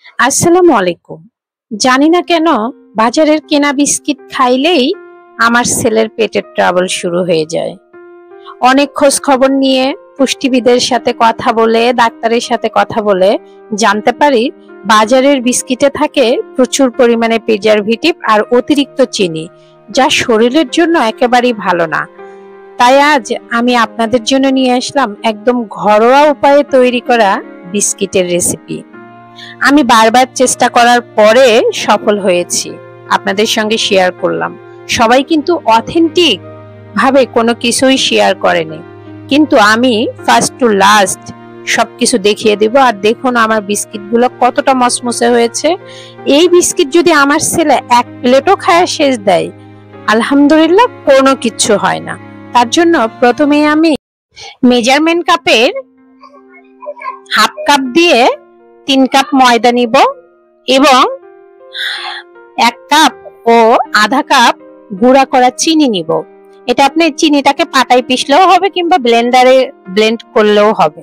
আসসালামু আলাইকুম। জানি না কেন বাজারের কেনা বিস্কিট খাইলেই আমার ছেলের পেটের ট্রাবল শুরু হয়ে যায়। অনেক খোঁজ খবর নিয়ে পুষ্টিবিদের সাথে কথা বলে ডাক্তারের সাথে কথা বলে জানতে পারি বাজারের বিস্কিটে থাকে প্রচুর পরিমাণে প্রিজারভেটিভ আর অতিরিক্ত চিনি, যা শরীরের জন্য একেবারেই ভালো না। তাই আজ আমি আপনাদের জন্য নিয়ে আসলাম একদম ঘরোয়া উপায়ে তৈরি করা বিস্কিটের রেসিপি। আমি বারবার চেষ্টা করার পরে সফল হয়েছি, আপনাদের সঙ্গে শেয়ার করলাম। সবাই কিন্তু অথেন্টিক ভাবে কোনো কিছুই শেয়ার করেনি, কিন্তু আমি ফার্স্ট টু লাস্ট সবকিছু দেখিয়ে দিব। আর দেখুন আমার বিস্কিটগুলো কতটা মসমসে হয়েছে। এই বিস্কিট যদি আমার ছেলে এক প্লেটও খায় শেষ দেয়, আলহামদুলিল্লাহ কোনো কিচ্ছু হয় না। তার জন্য প্রথমে আমি মেজারমেন্ট কাপের হাফ কাপ দিয়ে 3 কাপ ময়দা নিব এবং 1 কাপ ও আধা কাপ গুঁড়া করা চিনি নিব। এটা আপনি চিনিটাকে পাটায় পিষলেও হবে কিংবা ব্লেন্ডারে ব্লেন্ড করলেও হবে,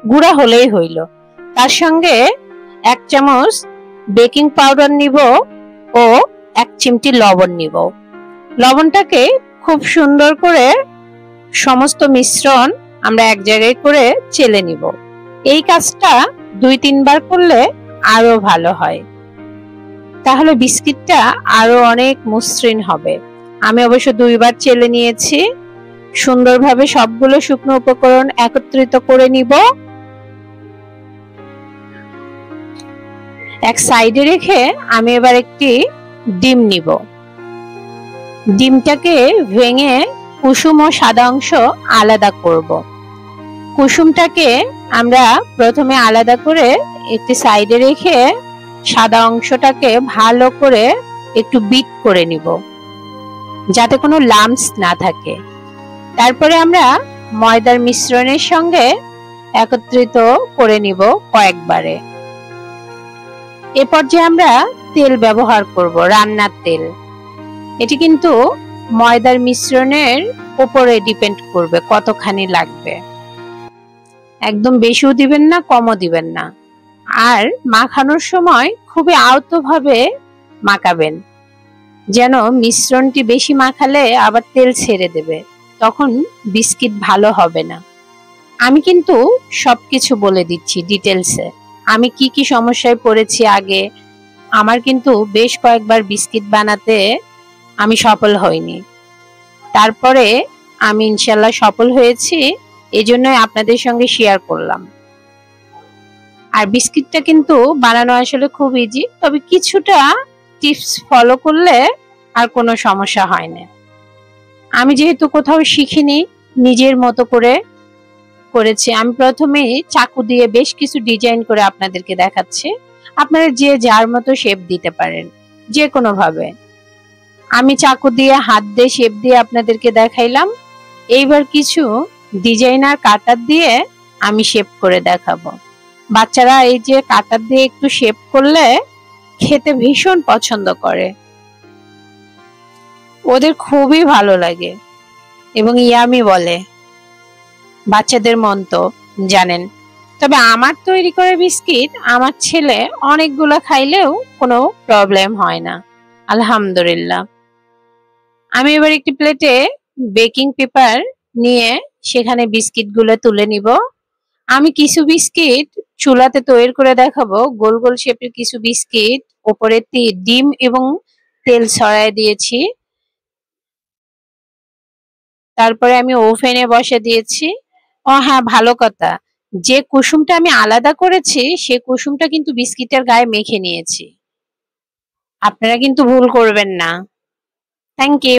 গুঁড়া হলেই হইল। তার সঙ্গে 1 চামচ বেকিং পাউডার নিব ও 1 চিমটি লবণ নিব। লবণটাকে খুব সুন্দর করে সমস্ত মিশ্রণ আমরা এক জায়গায় করে চেলে নিব। এই কাজটা 2-3 বার করলে আরো ভালো হয়, তাহলে বিস্কিটটা আরো অনেক মসৃণ হবে। আমি অবশ্য 2 বার চেলে নিয়েছি। সুন্দরভাবে সবগুলো শুকনো উপকরণ একত্রিত করে নিব। এক সাইডে রেখে আমি এবার একটি ডিম নিব। ডিমটাকে ভেঙে কুসুম ও সাদা অংশ আলাদা করব। কুসুমটাকে আমরা প্রথমে আলাদা করে একটি সাইডে রেখে সাদা অংশটাকে ভালো করে একটু বিট করে নিব, যাতে কোনো লাম্পস না থাকে। তারপরে আমরা ময়দার মিশ্রণের সঙ্গে একত্রিত করে নিব কয়েকবারে। এ পর্যায়ে আমরা তেল ব্যবহার করব, রান্নার তেল। এটি কিন্তু ময়দার মিশ্রণের উপরে ডিপেন্ড করবে কতখানি লাগবে। একদম বেশিও দিবেন না, কমও দিবেন না। আর মাখানোর সময় খুবই আলতোভাবে মাখাবেন, যেন মিশ্রণটি বেশি মাখালে আবার তেল ছেড়ে দেবে, তখন বিস্কিট ভালো হবে না। আমি কিন্তু সবকিছু বলে দিচ্ছি ডিটেলসে, আমি কি কি সমস্যায় পড়েছি আগে। আমার কিন্তু বেশ কয়েকবার বিস্কিট বানাতে আমি সফল হইনি, তারপরে আমি ইনশাল্লাহ সফল হয়েছি, এজন্যই আপনাদের সঙ্গে শেয়ার করলাম। আর বিস্কিটটা কিন্তু বানানো আসলে খুব ইজি, তবে কিছুটা টিপস ফলো করলে আর কোনো সমস্যা হয় না। আমি যেহেতু কোথাও শিখিনি, নিজের মতো করে করেছি। আমি প্রথমে চাকু দিয়ে বেশ কিছু ডিজাইন করে আপনাদেরকে দেখাচ্ছি। আপনারা যে যার মতো শেপ দিতে পারেন, যে কোনো ভাবে। আমি চাকু দিয়ে হাত দিয়ে শেপ দিয়ে আপনাদেরকে দেখাইলাম। এইবার কিছু ডিজাইনার কাটার দিয়ে আমি শেপ করে দেখাবো। বাচ্চারা এই যে কাটার দিয়ে একটু শেপ করলে খেতে ভীষণ পছন্দ করে, ওদের খুবই ভালো লাগে এবং ইয়ামি বলে। বাচ্চাদের মন তো জানেন। তবে আমার তৈরি করা বিস্কিট আমার ছেলে অনেকগুলো খাইলেও কোনো প্রবলেম হয় না, আলহামদুলিল্লাহ। আমি এবার একটি প্লেটে বেকিং পেপার নিয়ে সেখানে বিস্কিটগুলো তুলে নিব। আমি কিছু বিস্কিট চুলাতে তৈরি করে দেখাবো। গোল গোল শেপের কিছু বিস্কিট উপরে ডিম এবং তেল ছড়ায় দিয়েছি। তারপরে আমি ওভেনে বসে দিয়েছি। ও হ্যাঁ, ভালো কথা, যে কুসুমটা আমি আলাদা করেছি সে কুসুমটা কিন্তু বিস্কিটের গায়ে মেখে নিয়েছি, আপনারা কিন্তু ভুল করবেন না। Thank you.